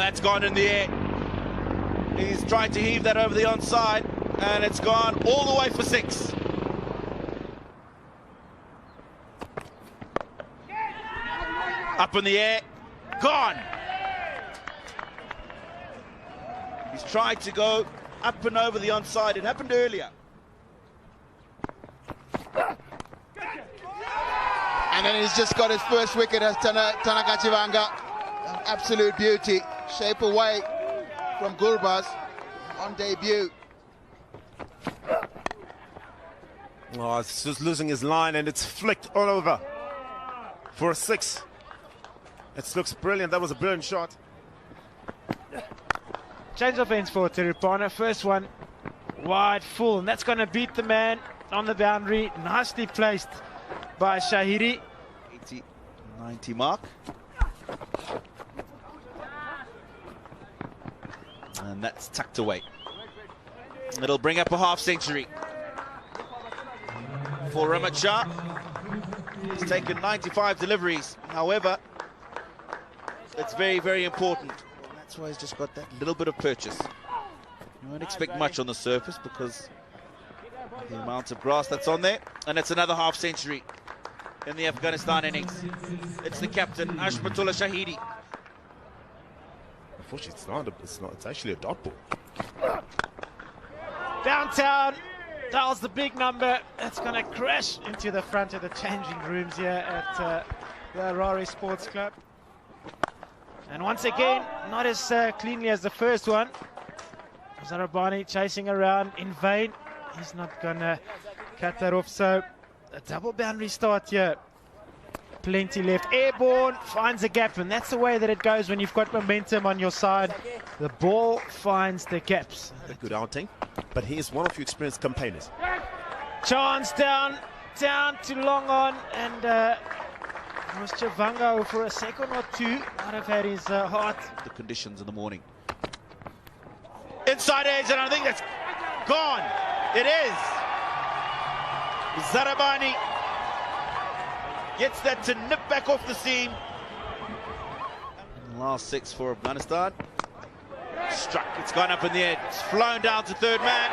that's gone in the air. He's trying to heave that over the onside, and it's gone all the way for 6. Up in the air, gone. He's tried to go up and over the onside. It happened earlier. And then he's just got his first wicket as Tanaka Chivanga. An absolute beauty. Shape away from Gurbaz on debut. Oh, it's just losing his line, and it's flicked all over for a 6. It looks brilliant. That was a brilliant shot. Change of ends for Tirupana. First one wide full, and that's going to beat the man on the boundary. Nicely placed by Shahidi. 80-90 mark. And that's tucked away. It'll bring up a half century for Rahmat Shah. He's taken 95 deliveries. However, it's very, very important. That's why he's just got that little bit of purchase. You won't expect much on the surface because of the amount of grass that's on there. And it's another half century in the Afghanistan innings. It's the captain, Ashmatullah Shahidi. Unfortunately, it's actually a dot ball. Downtown, dials the big number. It's going to crash into the front of the changing rooms here at the Harare Sports Club. And once again, not as cleanly as the first one. Zarabani chasing around in vain. He's not going to cut that off. So a double boundary start here. Plenty left. Airborne finds a gap, and that's the way that it goes when you've got momentum on your side. The ball finds the gaps. A good outing, but here's one of your experienced campaigners. Chance down to long on, and was Chavanga for a second or two might have had his heart. The conditions in the morning. Inside edge, and I think that's gone. It is. Zarabani gets that to nip back off the seam. Last 6 for Afghanistan. Struck, it's gone up in the air. It's flown down to third man.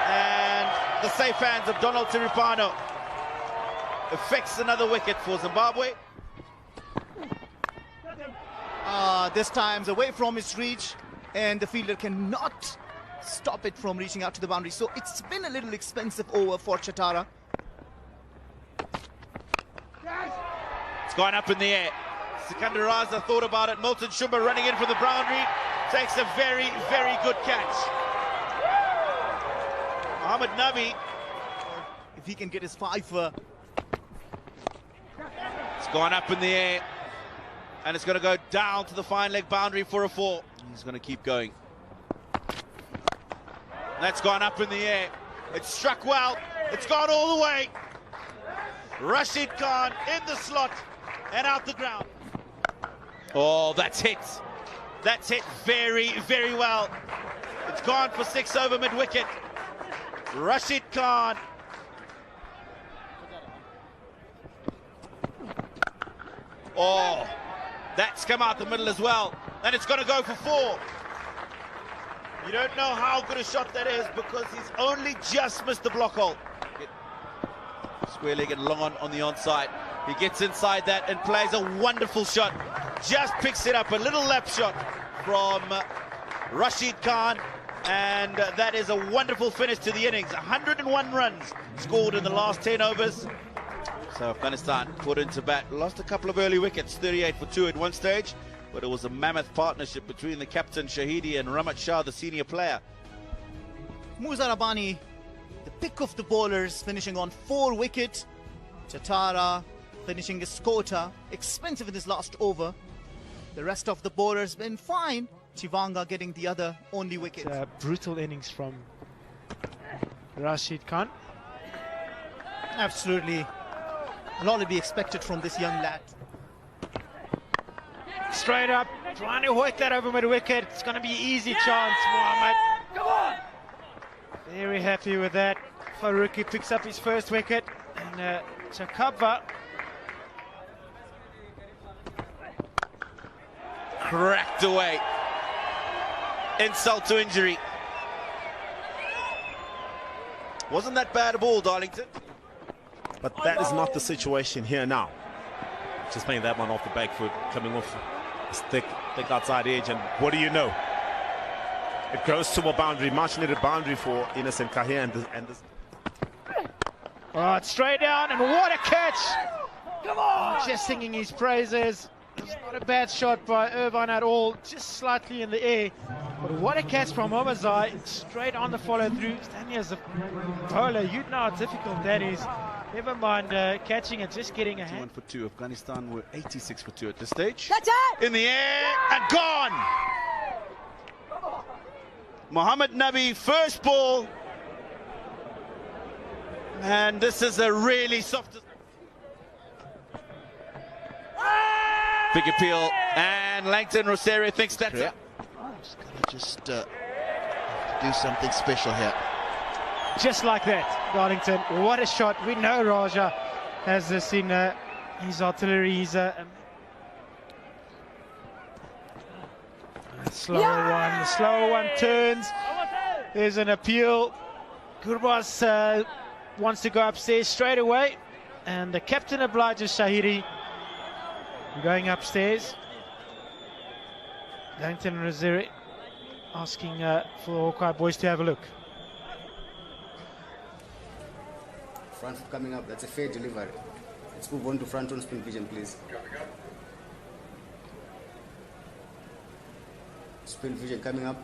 And the safe hands of Donald Tirupano affects another wicket for Zimbabwe. This time's away from his reach, and the fielder cannot stop it from reaching out to the boundary. So it's been a little expensive over for Chatara. It's gone up in the air. Sikandar Raza thought about it. Milton Shumba running in for the boundary. Takes a very, very good catch. Ahmed Nabi. If he can get his 5. It's gone up in the air. And it's going to go down to the fine leg boundary for a 4. He's going to keep going. That's gone up in the air. It's struck well. It's gone all the way. Rashid Khan in the slot and out the ground. Oh, that's hit. That's hit very, very well. It's gone for 6 over mid-wicket. Rashid Khan. Oh, that's come out the middle as well. And it's going to go for 4. You don't know how good a shot that is because he's only just missed the block hole. Square leg and long on the onside. He gets inside that and plays a wonderful shot. Just picks it up, a little lap shot from Rashid Khan. And that is a wonderful finish to the innings. 101 runs scored in the last 10 overs. So Afghanistan put into bat. Lost a couple of early wickets, 38 for 2 at one stage. But it was a mammoth partnership between the captain Shahidi and Rahmat Shah, the senior player. Muzarabani, the pick of the bowlers, finishing on 4 wickets. Chatara finishing his quota, expensive in his last over. The rest of the bowlers been fine. Chivanga getting the other only wicket. Brutal innings from Rashid Khan. Absolutely. A lot to be expected from this young lad. Straight up, trying to hoik that over mid-wicket. It's going to be easy chance, Mohammed. Come on! Very happy with that. Faruqi picks up his first wicket. And Chakabva cracked away. insult to injury. Wasn't that bad a ball, Darlington? But that is not the situation here now. Just playing that one off the back foot, coming off thick outside edge, and what do you know? It goes to a boundary, much needed boundary for Innocent Kahir and this. Oh, it's straight down, and what a catch! Come on! Just singing his praises. It's not a bad shot by Irvine at all, just slightly in the air. But what a catch from Ouریځه, straight on the follow through. Standing as a bowler, you know how difficult that is. Never mind catching it, just getting a hand. 1 for 2. Afghanistan were 86 for 2 at this stage. That's it! In the air and gone! Mohammed Nabi, first ball. And this is a really soft. Big appeal, and Langton Rosario thinks that's it. Just do something special here. Just like that, Darlington. What a shot. We know Raja has this in his artillery. He's a slower one. The slower one turns. There's an appeal. Gurbaz wants to go upstairs straight away. And the captain obliges Shahiri. Going upstairs. Langton Rosario asking for the Hawkeye boys to have a look. Front foot coming up, that's a fair delivery. Let's move on to front on spin vision, please. Spin vision coming up.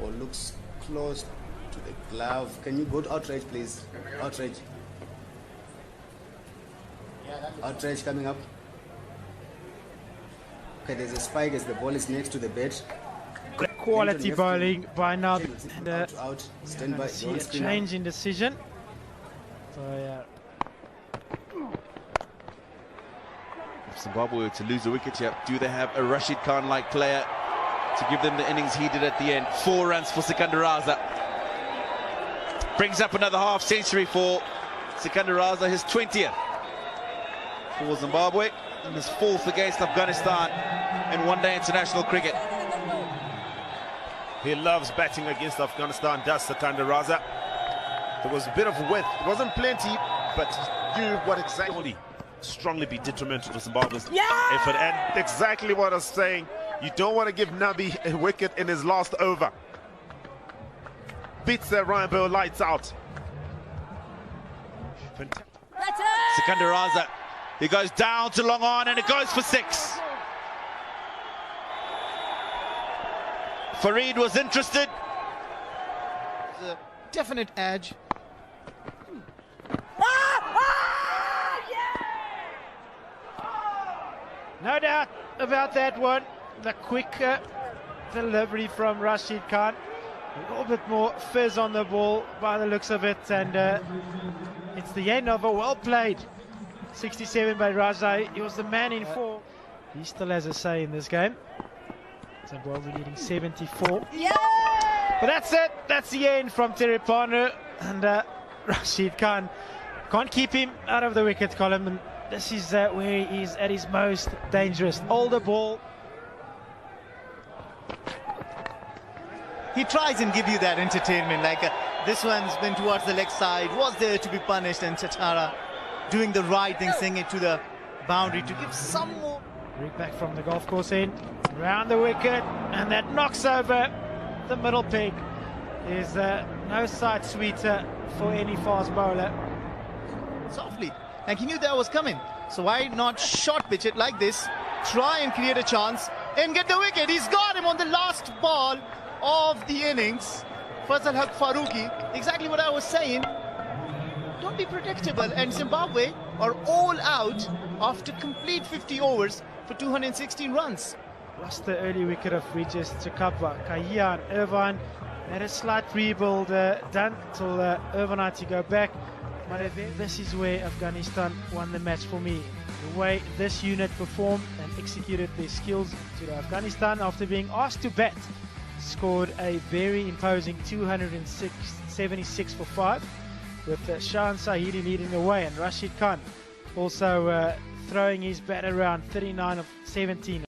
Or looks close to the glove. Can you go to outrage, please? Outrage. Outrage coming up. Okay, there's a spike as the ball is next to the bed. Quality bowling by now. And out. Stand by. see a change in decision. So If Zimbabwe were to lose a wicket here, do they have a Rashid Khan-like player to give them the innings he did at the end? 4 runs for Sikandar Raza. Brings up another half century for Sikandar Raza, his 20th for Zimbabwe, and his 4th against Afghanistan in one-day international cricket. He loves batting against Afghanistan, does Sikandar Raza. There was a bit of width. It wasn't plenty, but you what exactly strongly be detrimental to Zimbabwe's effort. And exactly what I was saying, you don't want to give Nabi a wicket in his last over. Beats their rainbow lights out. Sikandar Raza, he goes down to long on and it goes for 6. Farid was interested. A definite edge. no doubt about that one. The quicker delivery from Rashid Khan. A little bit more fizz on the ball by the looks of it, and it's the end of a well played 67 by Raja. He was the man in form. He still has a say in this game. Zimbabwe leading 74. But that's it. That's the end from Terepanu, and Rashid Khan can't keep him out of the wicket column. And this is where he is at his most dangerous. Older ball. He tries and give you that entertainment, like this one's been towards the leg side, was there to be punished, and Chatara doing the right thing, saying it to the boundary to give some more. Bring back from the golf course end, round the wicket, and that knocks over the middle peg. Is no sight sweeter for any fast bowler. Softly, and he knew that was coming, so why not short pitch it like this, try and create a chance and get the wicket. He's got him on the last ball of the innings. Fazal Haq Farooqi, exactly what I was saying. Don't be predictable, and Zimbabwe are all out after complete 50 overs for 216 runs. Lost the early wicket of Regis Chakabva. Kahia and Irvine had a slight rebuild done till Irvine had to go back. But this is where Afghanistan won the match for me. The way this unit performed and executed their skills to Afghanistan after being asked to bat, scored a very imposing 276 for 5, with Shahan Sahiri leading the way, and Rashid Khan also throwing his bat around, 39 of 17.